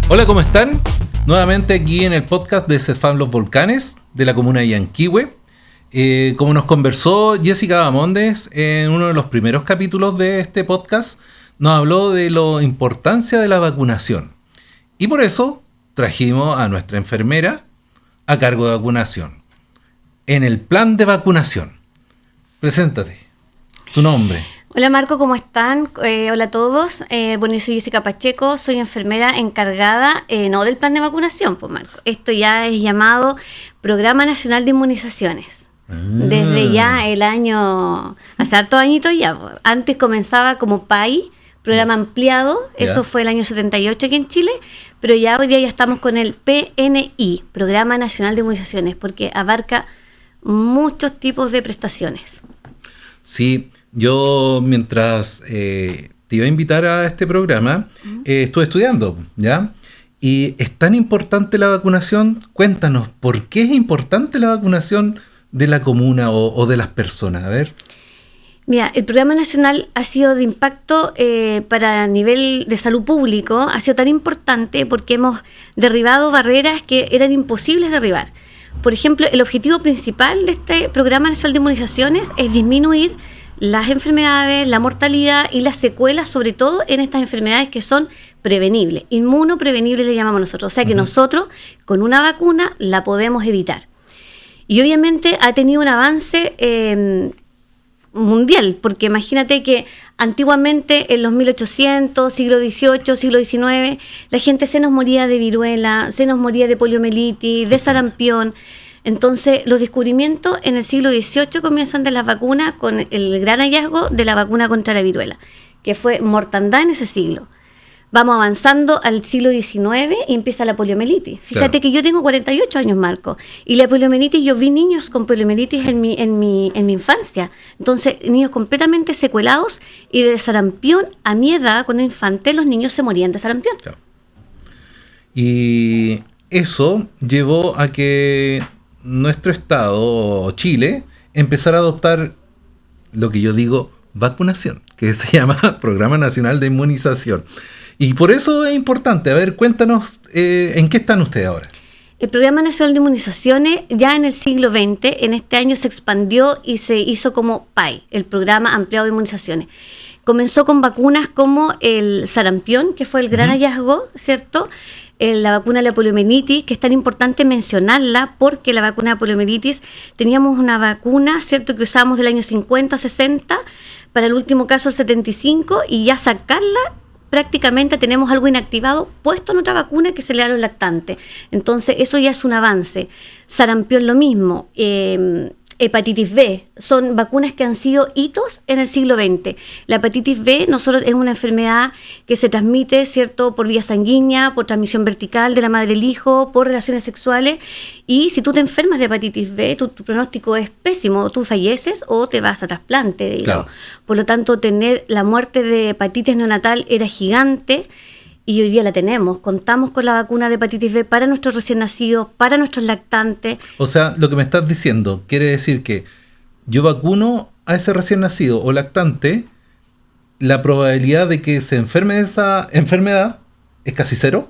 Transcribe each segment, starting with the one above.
Hola, ¿cómo están? Nuevamente aquí en el podcast de CEFAM Los Volcanes, de la comuna de Yanquihue. Como nos conversó Jessica Bamondes en uno de los primeros capítulos de este podcast, nos habló de la importancia de la vacunación. Y por eso trajimos a nuestra enfermera a cargo de vacunación. En el plan de vacunación. Preséntate. Tu nombre. Hola Marco, ¿cómo están? Hola a todos. Bueno, yo soy Jessica Pacheco, soy enfermera encargada, no del plan de vacunación, pues Marco. Esto ya es llamado Programa Nacional de Inmunizaciones. Desde ya el año, hace hartos añitos ya. Antes comenzaba como PAI, programa ampliado, eso fue el año 78 aquí en Chile, pero ya hoy día ya estamos con el PNI, Programa Nacional de Inmunizaciones, porque abarca muchos tipos de prestaciones. Sí, yo mientras te iba a invitar a este programa, estuve estudiando, ¿ya? Y es tan importante la vacunación. Cuéntanos, ¿por qué es importante la vacunación de la comuna o de las personas? A ver. Mira, el programa nacional ha sido de impacto para nivel de salud público, ha sido tan importante porque hemos derribado barreras que eran imposibles derribar. Por ejemplo, el objetivo principal de este programa nacional de inmunizaciones es disminuir las enfermedades, la mortalidad y las secuelas, sobre todo en estas enfermedades que son prevenibles, inmunoprevenibles le llamamos nosotros, o sea que nosotros con una vacuna la podemos evitar. Y obviamente ha tenido un avance mundial, porque imagínate que antiguamente en los 1800, siglo XVIII, siglo XIX, la gente se nos moría de viruela, se nos moría de poliomielitis, de sarampión. Entonces, los descubrimientos en el siglo XVIII comienzan de las vacunas con el gran hallazgo de la vacuna contra la viruela, que fue mortandad en ese siglo. Vamos avanzando al siglo XIX y empieza la poliomielitis. Fíjate que yo tengo 48 años, Marco, y la poliomielitis, yo vi niños con poliomielitis en mi infancia. Entonces, niños completamente secuelados, y de sarampión a mi edad, cuando infante, los niños se morían de sarampión. Claro. Y eso llevó a que nuestro estado, Chile, empezara a adoptar lo que yo digo, vacunación, que se llama Programa Nacional de Inmunización. Y por eso es importante. A ver, cuéntanos, ¿en qué están ustedes ahora? El Programa Nacional de Inmunizaciones ya en el siglo XX, en este año se expandió y se hizo como PAI, el Programa Ampliado de Inmunizaciones. Comenzó con vacunas como el sarampión, que fue el gran hallazgo, ¿cierto? La vacuna de la poliomielitis, que es tan importante mencionarla porque la vacuna de poliomielitis, teníamos una vacuna, ¿cierto?, que usábamos del año 50, 60, para el último caso el 75, y ya sacarla, prácticamente tenemos algo inactivado puesto en otra vacuna que se le da a los lactantes. Entonces, eso ya es un avance. Sarampión lo mismo. Hepatitis B, son vacunas que han sido hitos en el siglo XX. La hepatitis B es una enfermedad que se transmite, ¿cierto?, por vía sanguínea, por transmisión vertical de la madre al hijo, por relaciones sexuales, y si tú te enfermas de hepatitis B, tu pronóstico es pésimo, tú falleces o te vas a trasplante, digamos. Claro. Por lo tanto, tener la muerte de hepatitis neonatal era gigante, y hoy día la tenemos. Contamos con la vacuna de hepatitis B para nuestros recién nacidos, para nuestros lactantes. O sea, lo que me estás diciendo quiere decir que yo vacuno a ese recién nacido o lactante, la probabilidad de que se enferme de esa enfermedad es casi cero.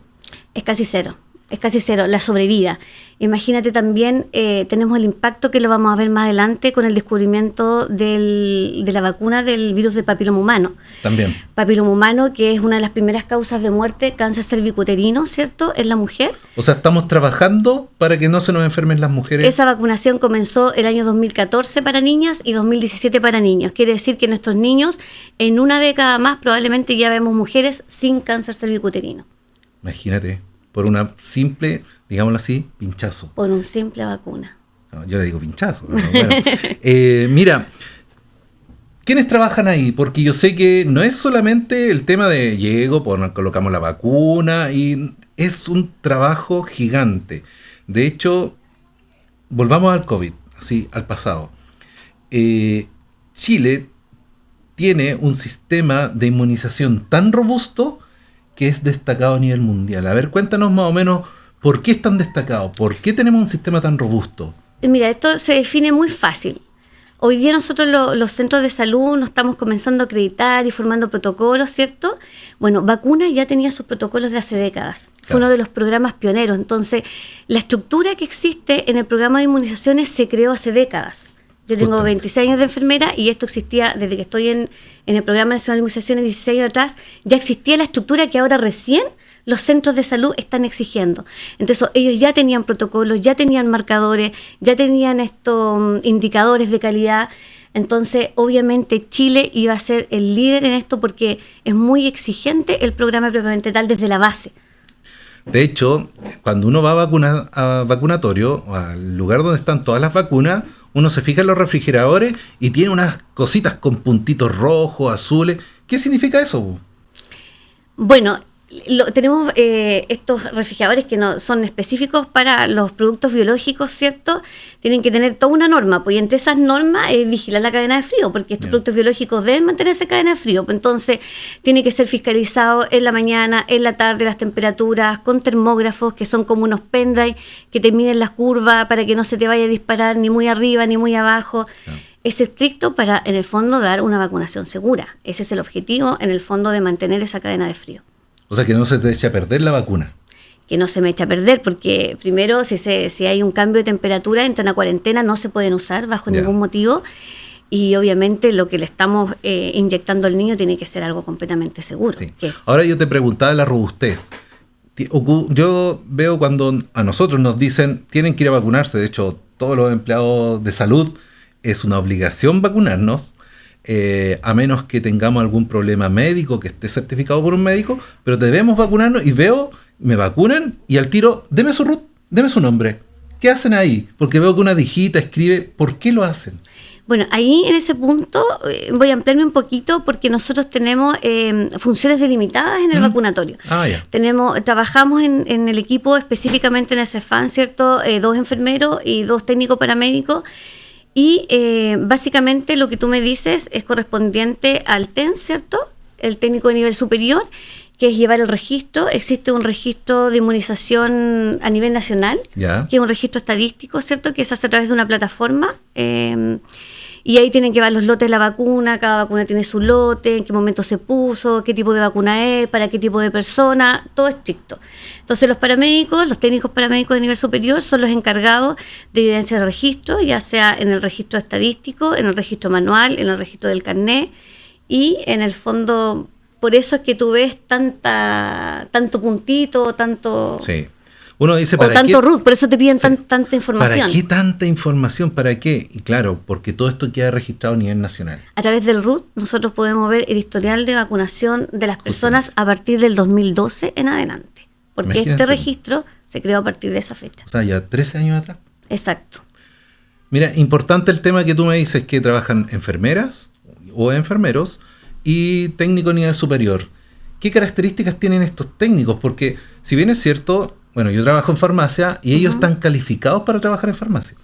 Es casi cero. Es casi cero, la sobrevida. Imagínate también, tenemos el impacto que lo vamos a ver más adelante con el descubrimiento de la vacuna del virus del papiloma humano. También. Papiloma humano, que es una de las primeras causas de muerte, cáncer cervicuterino, ¿cierto?, en la mujer. O sea, estamos trabajando para que no se nos enfermen las mujeres. Esa vacunación comenzó el año 2014 para niñas y 2017 para niños. Quiere decir que nuestros niños, en una década más, probablemente ya vemos mujeres sin cáncer cervicuterino. Imagínate. Por una simple, digámoslo así, pinchazo. Por una simple vacuna. No, yo le digo pinchazo. Bueno. Mira, ¿quiénes trabajan ahí? Porque yo sé que no es solamente el tema de colocamos la vacuna, y es un trabajo gigante. De hecho, volvamos al COVID, así, al pasado. Chile tiene un sistema de inmunización tan robusto que es destacado a nivel mundial. A ver, cuéntanos más o menos por qué es tan destacado, por qué tenemos un sistema tan robusto. Mira, esto se define muy fácil. Hoy día nosotros los centros de salud nos estamos comenzando a acreditar y formando protocolos, ¿cierto? Bueno, Vacuna ya tenía sus protocolos de hace décadas. Claro. Fue uno de los programas pioneros. Entonces, la estructura que existe en el programa de inmunizaciones se creó hace décadas. Yo tengo 26 años de enfermera y esto existía desde que estoy en el Programa Nacional de Inmunizaciones 16 años atrás. Ya existía la estructura que ahora recién los centros de salud están exigiendo. Entonces, ellos ya tenían protocolos, ya tenían marcadores, ya tenían estos indicadores de calidad. Entonces, obviamente, Chile iba a ser el líder en esto porque es muy exigente el programa propiamente tal desde la base. De hecho, cuando uno va a vacunatorio, al lugar donde están todas las vacunas, uno se fija en los refrigeradores y tiene unas cositas con puntitos rojos, azules. ¿Qué significa eso? Bueno, tenemos estos refrigeradores que no son específicos para los productos biológicos, ¿cierto? Tienen que tener toda una norma, pues, y entre esas normas es vigilar la cadena de frío, porque estos productos biológicos deben mantenerse en cadena de frío. Pues, entonces, tiene que ser fiscalizado en la mañana, en la tarde, las temperaturas, con termógrafos, que son como unos pendrive que te miden las curvas para que no se te vaya a disparar ni muy arriba ni muy abajo. Es estricto para, en el fondo, dar una vacunación segura. Ese es el objetivo, en el fondo, de mantener esa cadena de frío. O sea, que no se te eche a perder la vacuna. Que no se me eche a perder, porque primero, si hay un cambio de temperatura, entran a cuarentena, no se pueden usar bajo ningún motivo. Y obviamente lo que le estamos inyectando al niño tiene que ser algo completamente seguro. Sí. Ahora yo te preguntaba la robustez. Yo veo cuando a nosotros nos dicen tienen que ir a vacunarse, de hecho todos los empleados de salud es una obligación vacunarnos. A menos que tengamos algún problema médico que esté certificado por un médico, pero debemos vacunarnos y me vacunan y al tiro, deme su RUT, deme su nombre. ¿Qué hacen ahí? Porque veo que una dijita escribe, ¿por qué lo hacen? Bueno, ahí en ese punto voy a ampliarme un poquito porque nosotros tenemos funciones delimitadas en el vacunatorio. Trabajamos en el equipo, específicamente en el CEFAM, ¿cierto? 2 enfermeros y 2 técnicos paramédicos. Y básicamente lo que tú me dices es correspondiente al TEN, ¿cierto? El técnico de nivel superior, que es llevar el registro. Existe un registro de inmunización a nivel nacional, que es un registro estadístico, ¿cierto? Que se hace a través de una plataforma. Y ahí tienen que ver los lotes de la vacuna, cada vacuna tiene su lote, en qué momento se puso, qué tipo de vacuna es, para qué tipo de persona, todo estricto. Entonces los paramédicos, los técnicos paramédicos de nivel superior son los encargados de evidencia de registro, ya sea en el registro estadístico, en el registro manual, en el registro del carnet, y en el fondo, por eso es que tú ves tanto puntito, tanto... Sí. Uno dice, ¿para tanto qué? RUT, por eso te piden tanta información. ¿Para qué tanta información? ¿Para qué? Y claro, porque todo esto queda registrado a nivel nacional. A través del RUT nosotros podemos ver el historial de vacunación de las personas a partir del 2012 en adelante. Porque Imagínense. Este registro se creó a partir de esa fecha. O sea, ya 13 años atrás. Exacto. Mira, importante el tema que tú me dices, que trabajan enfermeras o enfermeros y técnico a nivel superior. ¿Qué características tienen estos técnicos? Porque si bien es cierto... Bueno, yo trabajo en farmacia y ellos están calificados para trabajar en farmacia.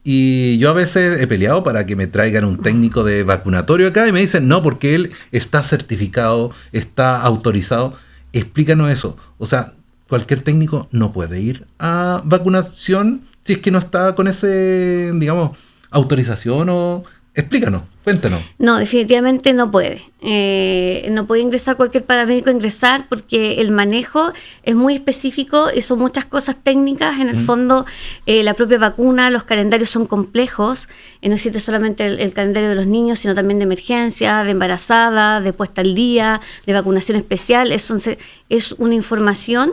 Y yo a veces he peleado para que me traigan un técnico de vacunatorio acá y me dicen, no, porque él está certificado, está autorizado. Explícanos eso. O sea, cualquier técnico no puede ir a vacunación si es que no está con ese, digamos, autorización o... Explícanos, cuéntanos. No, definitivamente no puede. No puede ingresar cualquier paramédico porque el manejo es muy específico y son muchas cosas técnicas. En el fondo, la propia vacuna, los calendarios son complejos. No existe solamente el calendario de los niños, sino también de emergencia, de embarazada, de puesta al día, de vacunación especial. Es una información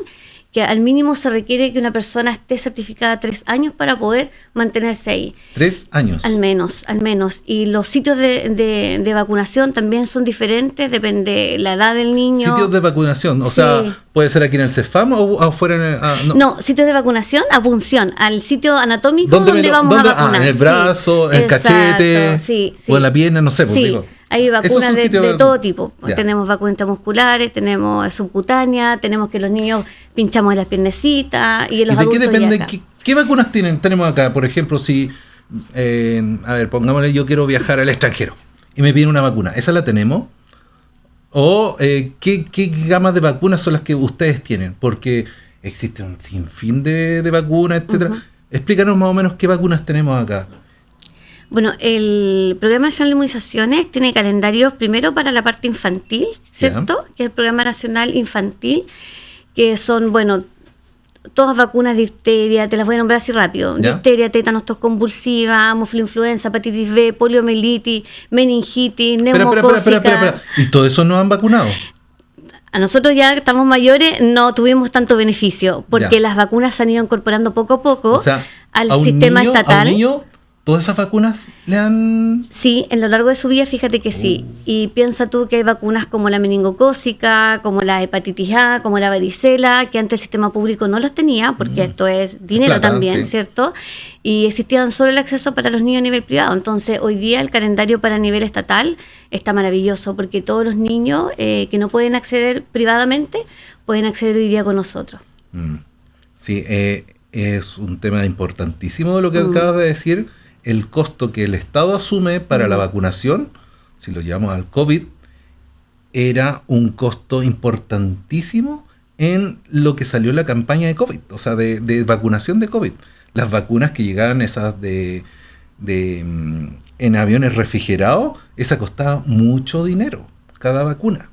que al mínimo se requiere que una persona esté certificada 3 años para poder mantenerse ahí. 3 años. Al menos. Y los sitios de vacunación también son diferentes, depende de la edad del niño. ¿Sitios de vacunación? O sea, ¿puede ser aquí en el CEFAM o afuera en el...? No, sitios de vacunación a punción, al sitio anatómico donde vamos a vacunar. En el brazo, en el cachete, o en la pierna, no sé. Pues digo. Hay vacunas de todo tipo. Ya. Tenemos vacunas intramusculares, tenemos subcutáneas, tenemos que los niños pinchamos en las piernecitas y en los adultos. ¿Y de qué depende? ¿Qué vacunas tenemos acá? Por ejemplo, si, pongámosle, yo quiero viajar al extranjero y me piden una vacuna, ¿esa la tenemos? ¿O qué gamas de vacunas son las que ustedes tienen? Porque existe un sinfín de vacunas, etcétera. Explícanos más o menos qué vacunas tenemos acá. Bueno, el Programa Nacional de Inmunizaciones tiene calendarios primero para la parte infantil, ¿cierto? Que es el Programa Nacional Infantil, que son, bueno, todas vacunas de difteria, te las voy a nombrar así rápido. ¿Ya? Difteria, tétanos, tos convulsiva, mufloinfluenza, hepatitis B, poliomielitis, meningitis, neumocócica. Espera. ¿Y todo eso no han vacunado? A nosotros ya que estamos mayores no tuvimos tanto beneficio, porque Ya. las vacunas se han ido incorporando poco a poco O sea, al a un sistema niño, estatal. ¿A un niño todas esas vacunas le han...? Sí, en lo largo de su vida, fíjate que sí. Y piensa tú que hay vacunas como la meningocócica, como la hepatitis A, como la varicela, que antes el sistema público no los tenía, porque esto es dinero Plata, también, sí. ¿cierto? Y existían solo el acceso para los niños a nivel privado. Entonces, hoy día el calendario para nivel estatal está maravilloso, porque todos los niños que no pueden acceder privadamente, pueden acceder hoy día con nosotros. Sí, es un tema importantísimo lo que acabas de decir. El costo que el Estado asume para la vacunación, si lo llevamos al COVID, era un costo importantísimo en lo que salió en la campaña de COVID, o sea, de vacunación de COVID. Las vacunas que llegaban esas en aviones refrigerados, esa costaba mucho dinero, cada vacuna,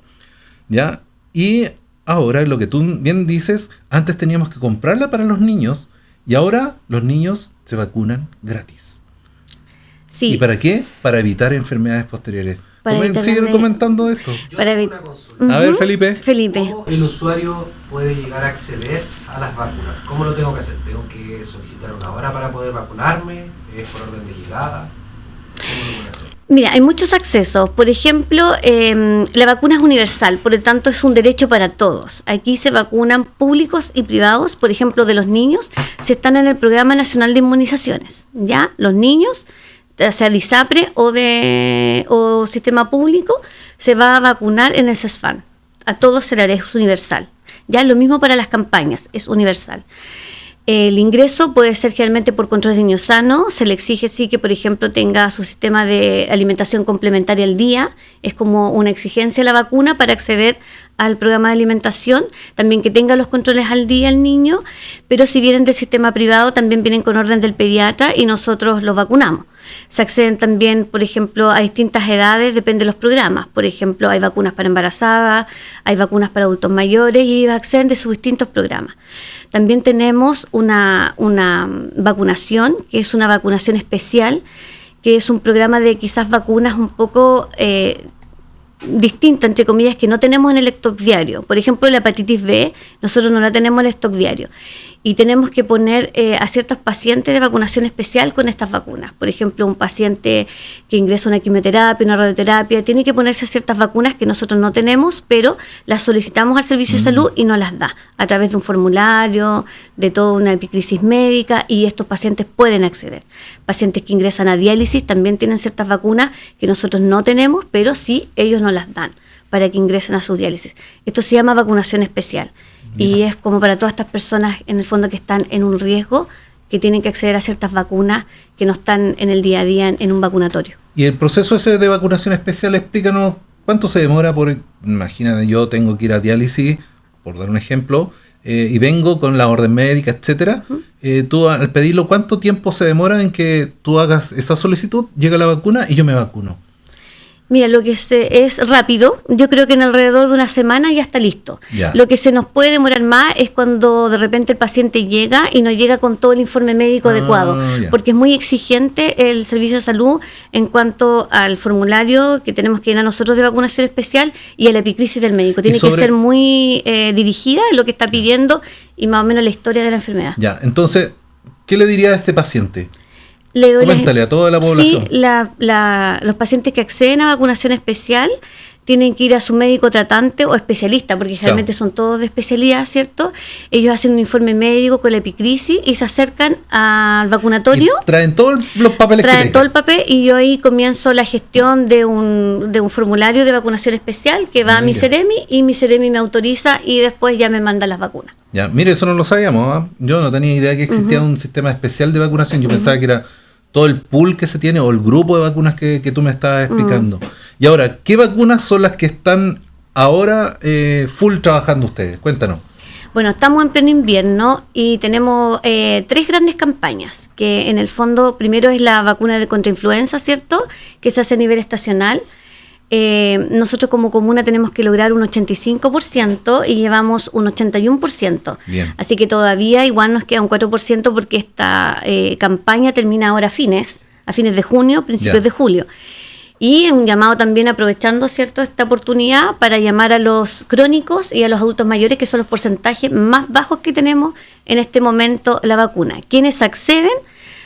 ¿ya? Y ahora, lo que tú bien dices, antes teníamos que comprarla para los niños, y ahora los niños se vacunan gratis. Sí. ¿Y para qué? Para evitar enfermedades posteriores. Para evitar Sigue grande- comentando esto. Yo Para tengo evi- una consulta. A ver, Felipe. Felipe. ¿Cómo el usuario puede llegar a acceder a las vacunas? ¿Cómo lo tengo que hacer? ¿Tengo que solicitar una hora para poder vacunarme? ¿Es por orden de llegada? ¿Cómo lo voy a hacer? Mira, hay muchos accesos. Por ejemplo, la vacuna es universal, por lo tanto es un derecho para todos. Aquí se vacunan públicos y privados. Por ejemplo, de los niños, se están en el Programa Nacional de Inmunizaciones. ¿Ya? Los niños, sea de ISAPRE o sistema público, se va a vacunar en el CESFAN. A todos se le hará, es universal. Ya lo mismo para las campañas, es universal. El ingreso puede ser generalmente por control de niño sano. Se le exige sí que, por ejemplo, tenga su sistema de alimentación complementaria al día. Es como una exigencia la vacuna para acceder al programa de alimentación. También que tenga los controles al día el niño. Pero si vienen del sistema privado, también vienen con orden del pediatra y nosotros los vacunamos. Se acceden también, por ejemplo, a distintas edades, depende de los programas. Por ejemplo, hay vacunas para embarazadas, hay vacunas para adultos mayores y ellos acceden de sus distintos programas. También tenemos una vacunación, que es una vacunación especial, que es un programa de quizás vacunas un poco distinta, entre comillas, que no tenemos en el stock diario. Por ejemplo, la hepatitis B, nosotros no la tenemos en el stock diario. Y tenemos que poner a ciertos pacientes de vacunación especial con estas vacunas. Por ejemplo, un paciente que ingresa a una quimioterapia, una radioterapia, tiene que ponerse ciertas vacunas que nosotros no tenemos, pero las solicitamos al Servicio de Salud y nos las da a través de un formulario, de toda una epicrisis médica, y estos pacientes pueden acceder. Pacientes que ingresan a diálisis también tienen ciertas vacunas que nosotros no tenemos, pero sí ellos nos las dan para que ingresen a su diálisis. Esto se llama vacunación especial. Y es como para todas estas personas, en el fondo, que están en un riesgo, que tienen que acceder a ciertas vacunas que no están en el día a día en un vacunatorio. Y el proceso ese de vacunación especial, explícanos cuánto se demora imagínate, yo tengo que ir a diálisis, por dar un ejemplo, y vengo con la orden médica, etcétera. Tú al pedirlo, ¿cuánto tiempo se demora en que tú hagas esa solicitud, llega la vacuna y yo me vacuno? Mira, lo que es rápido, yo creo que en alrededor de una semana ya está listo. Ya. Lo que se nos puede demorar más es cuando de repente el paciente llega y no llega con todo el informe médico adecuado, ya. porque es muy exigente el Servicio de Salud en cuanto al formulario que tenemos que llenar nosotros de vacunación especial y a la epicrisis del médico. Tiene que ser muy dirigida en lo que está pidiendo y más o menos la historia de la enfermedad. Ya, entonces, ¿qué le diría a este paciente? Le doy Coméntale a toda la población. Sí, los pacientes que acceden a vacunación especial tienen que ir a su médico tratante o especialista, porque generalmente son todos de especialidad, ¿cierto? Ellos hacen un informe médico con la epicrisis y se acercan al vacunatorio. Y traen todos los papeles que Traen tengan. todo el papel y yo ahí comienzo la gestión de un formulario de vacunación especial que va a mi Ceremi y mi Ceremi me autoriza y después ya me manda las vacunas. Ya, mire, eso no lo sabíamos, ¿eh? Yo no tenía idea que existía un sistema especial de vacunación. Yo pensaba que era todo el pool que se tiene o el grupo de vacunas que tú me estabas explicando. Y ahora, ¿qué vacunas son las que están ahora full trabajando ustedes? Cuéntanos. Bueno, estamos en pleno invierno y tenemos 3 grandes campañas, que en el fondo primero es la vacuna contra influenza, ¿cierto?, que se hace a nivel estacional. Nosotros como comuna tenemos que lograr un 85% y llevamos un 81%. Bien. Así que todavía igual nos queda un 4% porque esta campaña termina ahora a fines de junio, principios de julio. Y un llamado también aprovechando, ¿cierto?, esta oportunidad para llamar a los crónicos y a los adultos mayores, que son los porcentajes más bajos que tenemos en este momento la vacuna. Quienes acceden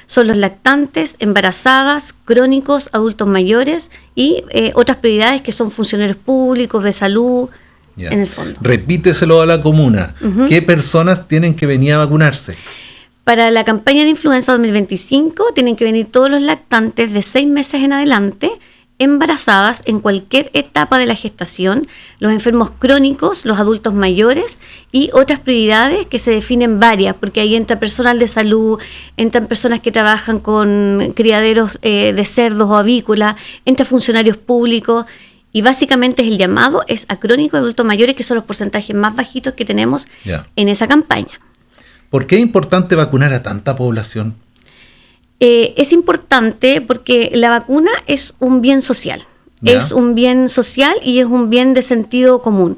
son los lactantes, embarazadas, crónicos, adultos mayores y otras prioridades que son funcionarios públicos, de salud, en el fondo. Repíteselo a la comuna. ¿Qué personas tienen que venir a vacunarse? Para la campaña de influenza 2025 tienen que venir todos los lactantes de 6 meses en adelante, embarazadas en cualquier etapa de la gestación, los enfermos crónicos, los adultos mayores y otras prioridades que se definen varias, porque ahí entra personal de salud, entran personas que trabajan con criaderos de cerdos o avícolas, entran funcionarios públicos y básicamente el llamado es a crónicos y adultos mayores, que son los porcentajes más bajitos que tenemos en esa campaña. ¿Por qué es importante vacunar a tanta población? Es importante porque la vacuna es un bien social. Es un bien social y es un bien de sentido común.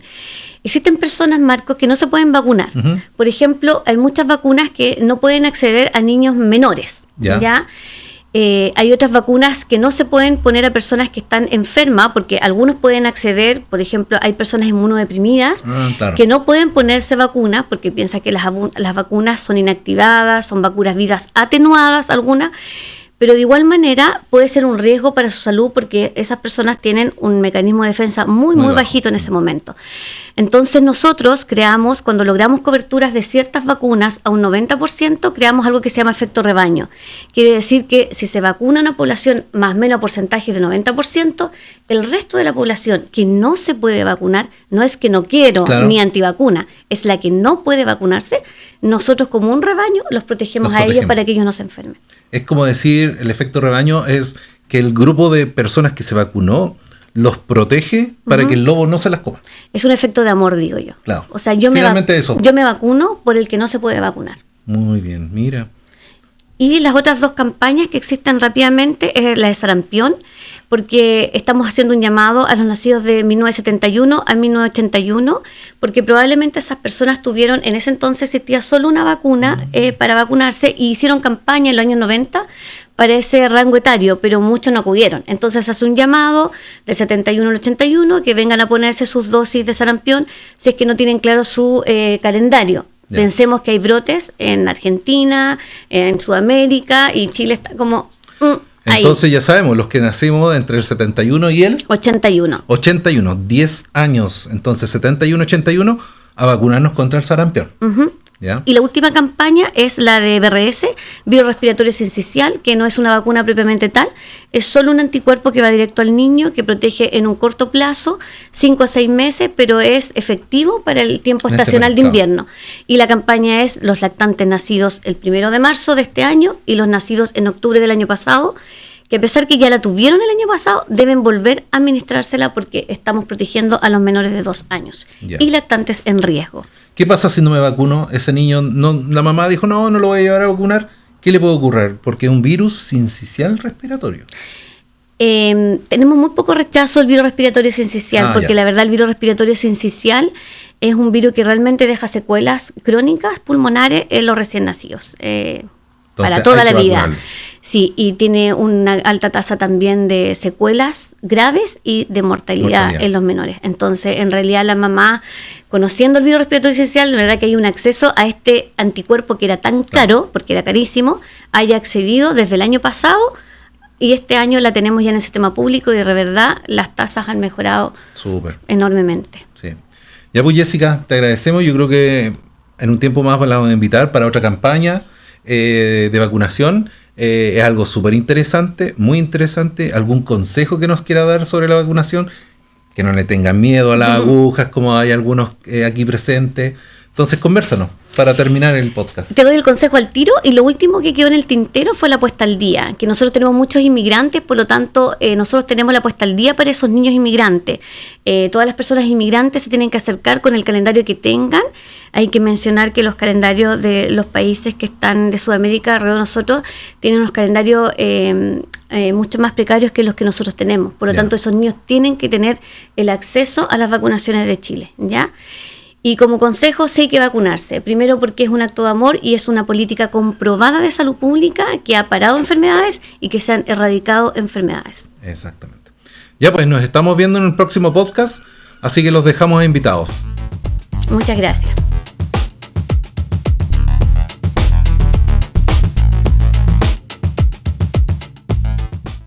Existen personas, Marcos, que no se pueden vacunar. Por ejemplo, hay muchas vacunas que no pueden acceder a niños menores. ¿Ya? Hay otras vacunas que no se pueden poner a personas que están enfermas, porque algunos pueden acceder, por ejemplo, hay personas inmunodeprimidas que no pueden ponerse vacunas porque piensan que las vacunas son inactivadas, son vacunas vidas atenuadas algunas, pero de igual manera puede ser un riesgo para su salud porque esas personas tienen un mecanismo de defensa muy bajito en ese momento. Entonces nosotros creamos, cuando logramos coberturas de ciertas vacunas a un 90%, creamos algo que se llama efecto rebaño. Quiere decir que si se vacuna una población más o menos porcentaje de 90%, el resto de la población que no se puede vacunar, no es que no quiero ni antivacuna, es la que no puede vacunarse, nosotros como un rebaño los protegemos a ellos para que ellos no se enfermen. Es como decir, el efecto rebaño es que el grupo de personas que se vacunó los protege para que el lobo no se las coma. Es un efecto de amor, digo yo. Claro. O sea, yo me vacuno por el que no se puede vacunar. Muy bien, mira. Y las otras 2 campañas que existen rápidamente es la de sarampión, porque estamos haciendo un llamado a los nacidos de 1971 a 1981, porque probablemente esas personas tuvieron, en ese entonces existía solo una vacuna para vacunarse y hicieron campaña en los años 90 para ese rango etario, pero muchos no acudieron. Entonces hace un llamado del 71 al 81 que vengan a ponerse sus dosis de sarampión si es que no tienen claro su calendario. Pensemos que hay brotes en Argentina, en Sudamérica, y Chile está como... Entonces ya sabemos, los que nacimos entre el 71 y el... 81. 81, 10 años. Entonces 71, 81, a vacunarnos contra el sarampión. ¿Ya? Y la última campaña es la de BRS, virus respiratorio sincicial, que no es una vacuna propiamente tal, es solo un anticuerpo que va directo al niño, que protege en un corto plazo, 5 a 6 meses, pero es efectivo para el tiempo estacional de invierno. Y la campaña es los lactantes nacidos el 1 de marzo de este año y los nacidos en octubre del año pasado, que a pesar que ya la tuvieron el año pasado, deben volver a administrársela porque estamos protegiendo a los menores de 2 años y lactantes en riesgo. ¿Qué pasa si no me vacuno? Ese niño, la mamá dijo, no lo voy a llevar a vacunar. ¿Qué le puede ocurrir? Porque es un virus sincicial respiratorio. Tenemos muy poco rechazo al virus respiratorio sincicial, porque la verdad el virus respiratorio sincicial es un virus que realmente deja secuelas crónicas pulmonares en los recién nacidos, para toda la vida. Sí, y tiene una alta tasa también de secuelas graves y de mortalidad en los menores. Entonces, en realidad, la mamá, conociendo el virus respiratorio sincicial, la verdad que hay un acceso a este anticuerpo que era tan caro, porque era carísimo, haya accedido desde el año pasado, y este año la tenemos ya en el sistema público, y de verdad las tasas han mejorado enormemente. Sí. Ya pues, Jessica, te agradecemos. Yo creo que en un tiempo más la vamos a invitar para otra campaña de vacunación. Es algo súper interesante, muy interesante. ¿Algún consejo que nos quiera dar sobre la vacunación? Que no le tengan miedo a las agujas, como hay algunos aquí presentes. Entonces, convérsanos para terminar el podcast. Te doy el consejo al tiro, y lo último que quedó en el tintero fue la puesta al día, que nosotros tenemos muchos inmigrantes, por lo tanto nosotros tenemos la puesta al día para esos niños inmigrantes. Todas las personas inmigrantes se tienen que acercar con el calendario que tengan. Hay que mencionar que los calendarios de los países que están de Sudamérica alrededor de nosotros tienen unos calendarios mucho más precarios que los que nosotros tenemos. Por lo tanto, esos niños tienen que tener el acceso a las vacunaciones de Chile, ¿ya? Y como consejo, sí hay que vacunarse. Primero porque es un acto de amor y es una política comprobada de salud pública que ha parado enfermedades y que se han erradicado enfermedades. Exactamente. Ya pues, nos estamos viendo en el próximo podcast, así que los dejamos invitados. Muchas gracias.